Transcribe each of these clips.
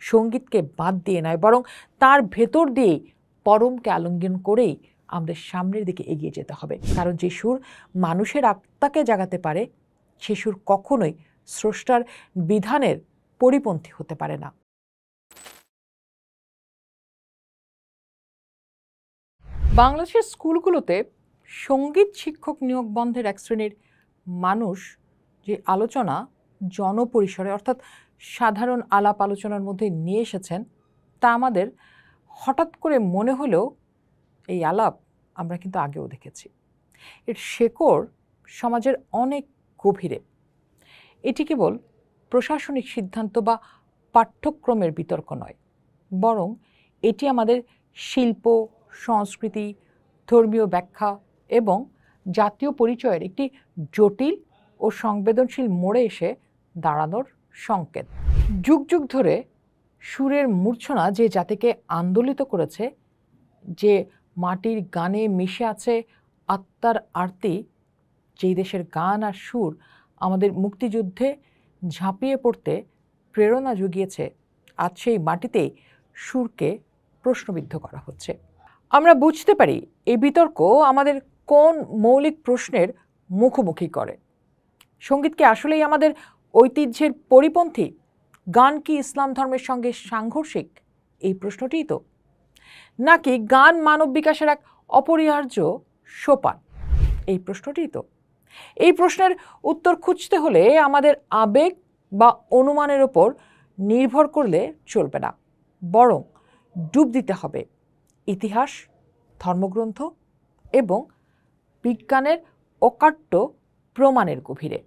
সঙ্গীতকে বাদ দিয়ে নয়, বরং তার ভেতর দিয়েই পরমকে আলিঙ্গন করেই আমাদের সামনের দিকে এগিয়ে যেতে হবে। কারণ যে সুর মানুষের আত্মাকে জাগাতে পারে, সে সুর কখনোই স্রষ্টার বিধানের পরিপন্থী হতে পারে না। বাংলাদেশের স্কুলগুলোতে সঙ্গীত শিক্ষক নিয়োগ বন্ধের এক শ্রেণীর মানুষ যে আলোচনা জনপরিসরে অর্থাৎ সাধারণ আলাপ আলোচনার মধ্যে নিয়ে এসেছেন, তা আমাদের হঠাৎ করে মনে হলেও এই আলাপ আমরা কিন্তু আগেও দেখেছি। এর শেকড় সমাজের অনেক গভীরে। এটি কেবল প্রশাসনিক সিদ্ধান্ত বা পাঠ্যক্রমের বিতর্ক নয়, বরং এটি আমাদের শিল্প, সংস্কৃতি, ধর্মীয় ব্যাখ্যা এবং জাতীয় পরিচয়ের একটি জটিল ও সংবেদনশীল মোড়ে এসে দাঁড়ানোর সংকেত। যুগ যুগ ধরে সুরের মূর্ছনা যে জাতিকে আন্দোলিত করেছে, যে মাটির গানে মিশে আছে আত্মার আরতি, যেই দেশের গান আর সুর আমাদের মুক্তিযুদ্ধে ঝাঁপিয়ে পড়তে প্রেরণা জুগিয়েছে, আজ সেই মাটিতেই সুরকে প্রশ্নবিদ্ধ করা হচ্ছে। আমরা বুঝতে পারি এই বিতর্ক আমাদের কোন মৌলিক প্রশ্নের মুখোমুখি করে। সঙ্গীত কি আসলেই আমাদের ঐতিহ্যের পরিপন্থী? গান কি ইসলাম ধর্মের সঙ্গে সাংঘর্ষিক? এই প্রশ্নটিই তো। নাকি গান মানব বিকাশের এক অপরিহার্য সোপান? এই প্রশ্নটিই তো। এই প্রশ্নের উত্তর খুঁজতে হলে আমাদের আবেগ বা অনুমানের ওপর নির্ভর করলে চলবে না, বরং ডুব দিতে হবে ইতিহাস, ধর্মগ্রন্থ এবং বিজ্ঞানের অকাট্য প্রমাণের গভীরে।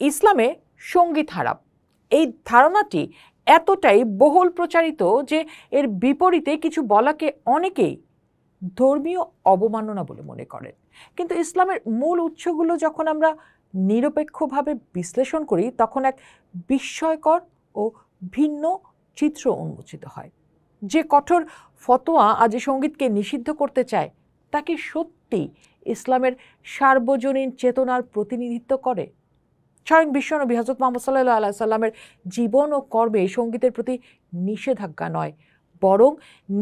ইসলামে সঙ্গীত হারাম, এই ধারণাটি এতটাই বহুল প্রচারিত যে এর বিপরীতে কিছু বলাকে অনেকেই ধর্মীয় অবমাননা বলে মনে করেন। কিন্তু ইসলামের মূল উৎসগুলো যখন আমরা নিরপেক্ষভাবে বিশ্লেষণ করি, তখন এক বিস্ময়কর ও ভিন্ন চিত্র উন্মোচিত হয়। যে কঠোর ফতোয়া আজ সঙ্গীতকে নিষিদ্ধ করতে চায়, তা কি সত্যি ইসলামের সার্বজনীন চেতনার প্রতিনিধিত্ব করে? স্বয়ং বিশ্বনবী হযরত মুহাম্মদ সাল্লাল্লাহু আলাইহি সাল্লামের জীবন ও কর্মে সঙ্গীতের প্রতি নিষেধাজ্ঞা নয়, বরং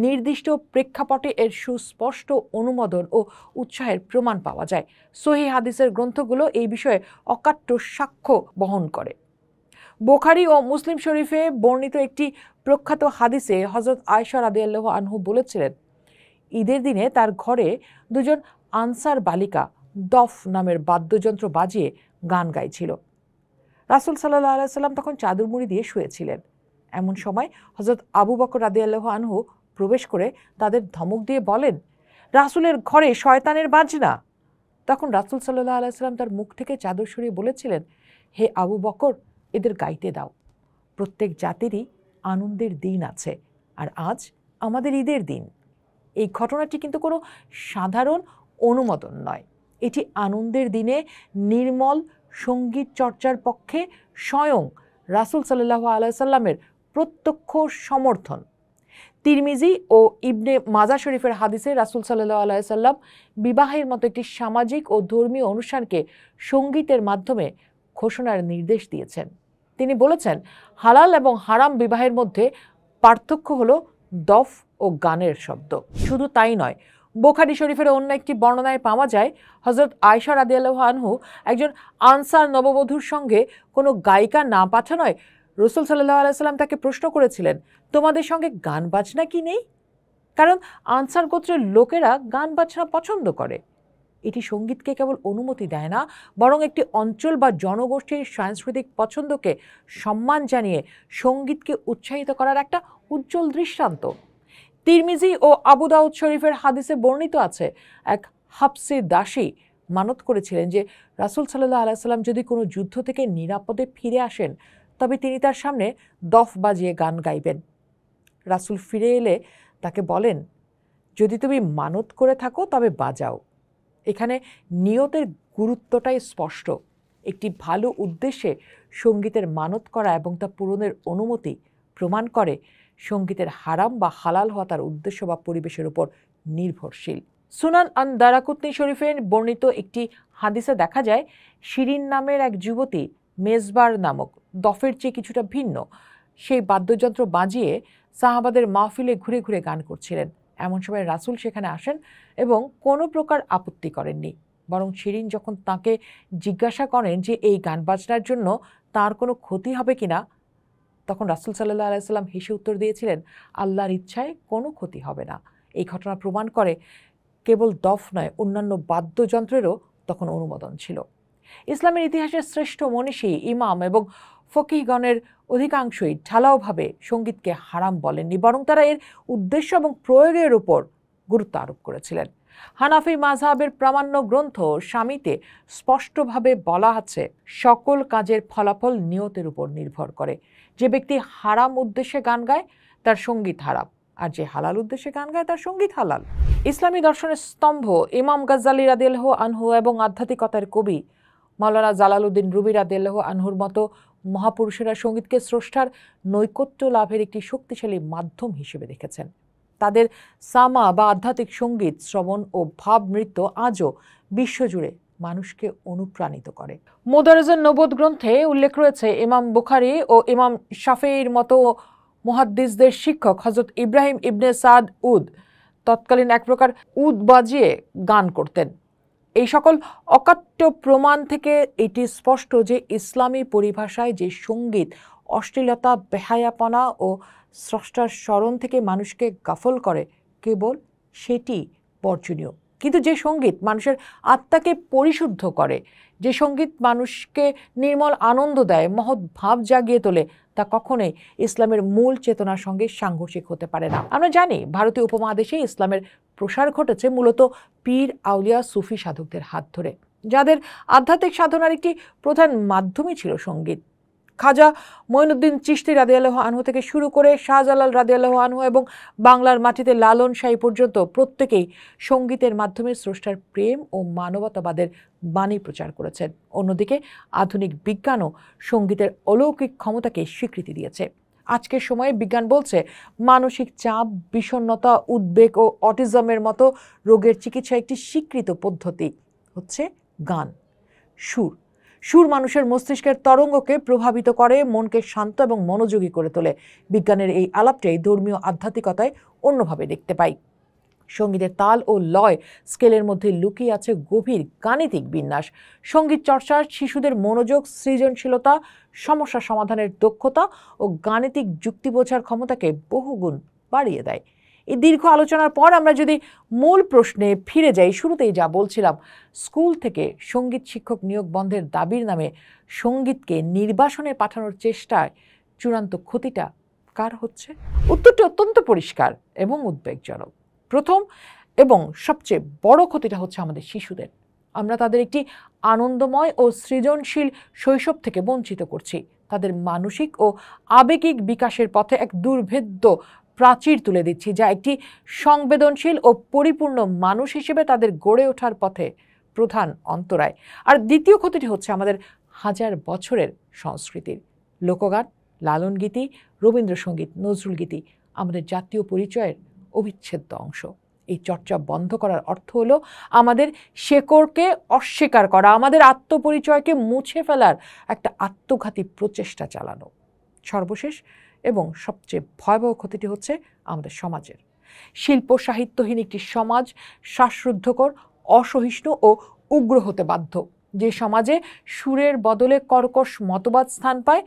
নির্দিষ্ট প্রেক্ষাপটে এর সুস্পষ্ট অনুমোদন ও উৎসাহের প্রমাণ পাওয়া যায়। সহিহ হাদিসের গ্রন্থগুলো এই বিষয়ে অকাট্য সাক্ষ্য বহন করে। বুখারী ও মুসলিম শরীফে বর্ণিত একটি প্রখ্যাত হাদিসে হযরত আয়েশা রাদিয়াল্লাহু আনহু বলেছিলেন, ঈদের দিনে তার ঘরে দুজন আনসার বালিকা দফ নামের বাদ্যযন্ত্র বাজিয়ে গান গাইছিল। রাসূল সাল্লাল্লাহু আলাইহি সাল্লাম তখন চাদর মুড়ি দিয়ে শুয়েছিলেন। এমন সময় হযরত আবু বকর রাদিয়াল্লাহু আনহু প্রবেশ করে তাদের ধমক দিয়ে বলেন, রাসূলের ঘরে শয়তানের বাজনা। তখন রাসূল সাল্লাল্লাহু আলাইহি সাল্লাম তার মুখ থেকে চাদর সরিয়ে বলেছিলেন, হে আবু বকর, এদের গাইতে দাও। প্রত্যেক জাতিরই আনন্দের দিন আছে, আর আজ আমাদের ঈদের দিন। এই ঘটনাটি কিন্তু কোনো সাধারণ অনুমোদন নয়, এটি আনন্দের দিনে নির্মল সঙ্গীত চর্চার পক্ষে স্বয়ং রাসূল সাল্লাল্লাহু আলাইহি সাল্লামের প্রত্যক্ষ সমর্থন। তিরমিজি ও ইবনে মাজা শরীফের হাদিসে রাসূল সাল্লাল্লাহু আলাইহি সাল্লাম বিবাহের মতো একটি সামাজিক ও ধর্মীয় অনুষ্ঠানকে সঙ্গীতের মাধ্যমে ঘোষণার নির্দেশ দিয়েছেন। তিনি বলেছেন, হালাল এবং হারাম বিবাহের মধ্যে পার্থক্য হলো দফ ও গানের শব্দ। শুধু তাই নয়, বুখারী শরীফের অন্য একটি বর্ণনায় পাওয়া যায়, হযরত আয়েশা রাদিয়াল্লাহু আনহু একজন আনসার নববধূর সঙ্গে কোনো গায়িকা না পাঠানোয় রাসূল সাল্লাল্লাহু আলাইহি সাল্লাম তাকে প্রশ্ন করেছিলেন, তোমাদের সঙ্গে গান বাজনা কি নেই? কারণ আনসার গোত্রের লোকেরা গান বাজনা পছন্দ করে। এটি সঙ্গীতকে কেবল অনুমতি দেয় না, বরং একটি অঞ্চল বা জনগোষ্ঠীর সাংস্কৃতিক পছন্দকে সম্মান জানিয়ে সঙ্গীতকে উৎসাহিত করার একটা উজ্জ্বল দৃষ্টান্ত। তিরমিজি ও আবু দাউদ শরীফের হাদিসে বর্ণিত আছে, এক হাবসি দাসী মানত করেছিলেন যে রাসূল সাল্লাল্লাহু আলাইহি সাল্লাম যদি কোনো যুদ্ধ থেকে নিরাপদে ফিরে আসেন, তবে তিনি তার সামনে দফ বাজিয়ে গান গাইবেন। রাসূল ফিরে এলে তাকে বলেন, যদি তুমি মানত করে থাকো তবে বাজাও। এখানে নিয়তের গুরুত্বটাই স্পষ্ট। একটি ভালো উদ্দেশ্যে সঙ্গীতের মানত করা এবং তা পূরণের অনুমতি প্রমাণ করে সঙ্গীতের হারাম বা হালাল হওয়া তার উদ্দেশ্য বা পরিবেশের উপর নির্ভরশীল। সুনান আন দারাকুতনি শরীফের বর্ণিত একটি হাদিসে দেখা যায়, শিরিন নামের এক যুবতী মেজবার নামক দফের চেয়ে কিছুটা ভিন্ন সেই বাদ্যযন্ত্র বাজিয়ে সাহাবাদের মাহফিলে ঘুরে ঘুরে গান করছিলেন। এমন সময় রাসূল সেখানে আসেন এবং কোনো প্রকার আপত্তি করেননি, বরং শিরিন যখন তাকে জিজ্ঞাসা করেন যে এই গান বাজনার জন্য তার কোনো ক্ষতি হবে কিনা, তখন রাসূল সাল্লাল্লাহু আলাইহি সাল্লাম হেসে উত্তর দিয়েছিলেন, আল্লাহর ইচ্ছায় কোনো ক্ষতি হবে না। এই ঘটনা প্রমাণ করে কেবল দফ নয়, অন্যান্য বাদ্যযন্ত্রেরও তখন অনুমোদন ছিল। ইসলামের ইতিহাসের শ্রেষ্ঠ মনীষী, ইমাম এবং ফকিহগণের অধিকাংশই ঢালাওভাবে সঙ্গীতকে হারাম বলেননি, বরং তারা এর উদ্দেশ্য এবং প্রয়োগের উপর গুরুত্ব আরোপ করেছিলেন। হানাফি মাযহাবের প্রামাণ্য গ্রন্থ শামিতে স্পষ্টভাবে বলা আছে, সকল কাজের ফলাফল নিয়তের উপর নির্ভর করে। যে ব্যক্তি হারাম উদ্দেশ্যে গান গায় তার সঙ্গীত হারাম, আর যে হালাল উদ্দেশ্যে গান গায় তার সঙ্গীত হালাল। ইসলামী দর্শনের স্তম্ভ ইমাম গাজ্জালী রাদিয়াল্লাহু আনহু এবং আধ্যাত্মিকতার কবি মাওলানা জালালউদ্দিন রুমি রাদিয়াল্লাহু আনহুর মতো মহাপুরুষেরা সঙ্গীতকে স্রষ্টার নৈকট্য লাভের একটি শক্তিশালী মাধ্যম হিসেবে দেখেছেন। তাদের সামা বা আধ্যাত্মিক সঙ্গীত শ্রবণ ও ভাব নৃত্য আজও বিশ্বজুড়ে মানুষকে অনুপ্রাণিত করে। মোদারেজুন নবুওত গ্রন্থে উল্লেখ রয়েছে, ইমাম বুখারী ও ইমাম শাফিঈর মতো মুহাদ্দিসদের শিক্ষক হযরত ইব্রাহিম ইবনে সাদ উদ তৎকালীন এক প্রকার উদ বাজিয়ে গান করতেন। এই সকল অকাট্য প্রমাণ থেকে এটি স্পষ্ট যে ইসলামী পরিভাষায় যে সঙ্গীত অশ্লীলতা, বেহায়াপনা ও স্রষ্টার স্মরণ থেকে মানুষকে গাফল করে, কেবল সেটি বর্জনীয়। কিন্তু যে সঙ্গীত মানুষের আত্মাকে পরিশুদ্ধ করে, যে সঙ্গীত মানুষকে নির্মল আনন্দ দেয়, মহৎ ভাব জাগিয়ে তোলে, তা কখনোই ইসলামের মূল চেতনার সঙ্গে সাংঘর্ষিক হতে পারে না। আমরা জানি ভারতীয় উপমহাদেশে ইসলামের প্রসার ঘটেছে মূলত পীর, আউলিয়া, সুফি সাধকদের হাত ধরে, যাদের আধ্যাত্মিক সাধনার একটি প্রধান মাধ্যমই ছিল সঙ্গীত। খাজা মঈনুদ্দিন চিশতি রাদিয়াল্লাহু আনহু থেকে শুরু করে শাহজালাল রাদিয়াল্লাহু আনহু এবং বাংলার মাটিতে লালন শাহী পর্যন্ত প্রত্যেকেই সঙ্গীতের মাধ্যমে স্রষ্টার প্রেম ও মানবতাবাদের বাণী প্রচার করেছেন। অন্যদিকে আধুনিক বিজ্ঞানও সঙ্গীতের অলৌকিক ক্ষমতাকে স্বীকৃতি দিয়েছে। আজকের সময়ে বিজ্ঞান বলছে, মানসিক চাপ, বিষণ্ণতা, উদ্বেগ ও অটিজমের মতো রোগের চিকিৎসা একটি স্বীকৃত পদ্ধতি হচ্ছে গান। সুর মানুষের মস্তিষ্কের তরঙ্গকে প্রভাবিত করে, মনকে শান্ত এবং মনোযোগী করে তোলে। বিজ্ঞানের এই আলাপটাই ধর্মীয় আধ্যাত্মিকতায় অন্যভাবে দেখতে পাই। সঙ্গীতের তাল ও লয় স্কেলের মধ্যে লুকিয়ে আছে গভীর গাণিতিক বিন্যাস। সঙ্গীত চর্চার শিশুদের মনোযোগ, সৃজনশীলতা, সমস্যা সমাধানের দক্ষতা ও গাণিতিক যুক্তি বোঝার ক্ষমতাকে বহুগুণ বাড়িয়ে দেয়। এই দীর্ঘ আলোচনার পর আমরা যদি মূল প্রশ্নে ফিরে যাই, শুরুতেই যা বলছিলাম, স্কুল থেকে সঙ্গীত শিক্ষক নিয়োগ বন্ধের দাবির নামে সঙ্গীতকে নির্বাসনে পাঠানোর চেষ্টায় চূড়ান্ত ক্ষতিটা কার হচ্ছে? উত্তরটি অত্যন্ত পরিষ্কার এবং উদ্বেগজনক। প্রথম এবং সবচেয়ে বড় ক্ষতিটা হচ্ছে আমাদের শিশুদের। আমরা তাদের একটি আনন্দময় ও সৃজনশীল শৈশব থেকে বঞ্চিত করছি। তাদের মানসিক ও আবেগিক বিকাশের পথে এক দুর্ভেদ্য প্রাচীর তুলে দিচ্ছি, যা একটি সংবেদনশীল ও পরিপূর্ণ মানুষ হিসেবে তাদের গড়ে ওঠার পথে প্রধান অন্তরায়। আর দ্বিতীয় ক্ষতিটি হচ্ছে আমাদের হাজার বছরের সংস্কৃতির। লোকগান, লালন গীতি, রবীন্দ্রসঙ্গীত, নজরুল গীতি আমাদের জাতীয় পরিচয়ের অবিচ্ছেদ্য অংশ। এই চর্চা বন্ধ করার অর্থ হলো আমাদের শেকড়কে অস্বীকার করা, আমাদের আত্মপরিচয়কে মুছে ফেলার একটা আত্মঘাতী প্রচেষ্টা চালানো। সর্বশেষ এবং সবচেয়ে ভয়াবহ ক্ষতিটি হচ্ছে আমাদের সমাজের। শিল্প সাহিত্যহীন একটি সমাজ শ্বাসরুদ্ধকর, অসহিষ্ণু ও উগ্র হতে বাধ্য। যে সমাজে সুরের বদলে কর্কশ মতবাদ স্থান পায়,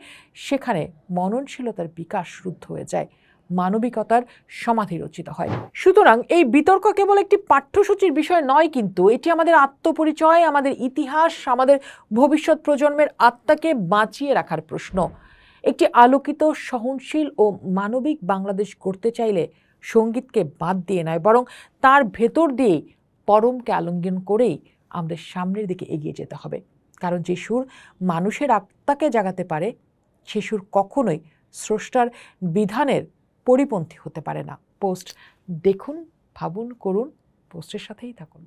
সেখানে মননশীলতার বিকাশ রুদ্ধ হয়ে যায়, মানবিকতার সমাধি রচিত হয়। সুতরাং এই বিতর্ক কেবল একটি পাঠ্যসূচির বিষয় নয়, কিন্তু এটি আমাদের আত্মপরিচয়, আমাদের ইতিহাস, আমাদের ভবিষ্যৎ প্রজন্মের আত্মাকে বাঁচিয়ে রাখার প্রশ্ন। একটি আলোকিত, সহনশীল ও মানবিক বাংলাদেশ গড়তে চাইলে সঙ্গীতকে বাদ দিয়ে নয়, বরং তার ভেতর দিয়েই পরমকে আলিঙ্গন করেই আমাদের সামনের দিকে এগিয়ে যেতে হবে। কারণ যে সুর মানুষের আত্মাকে জাগাতে পারে, সে সুর কখনোই স্রষ্টার বিধানের পরিপন্থী হতে পারে না। পোস্ট দেখুন, ভাবুন, করুন, পোস্টের সাথেই থাকুন।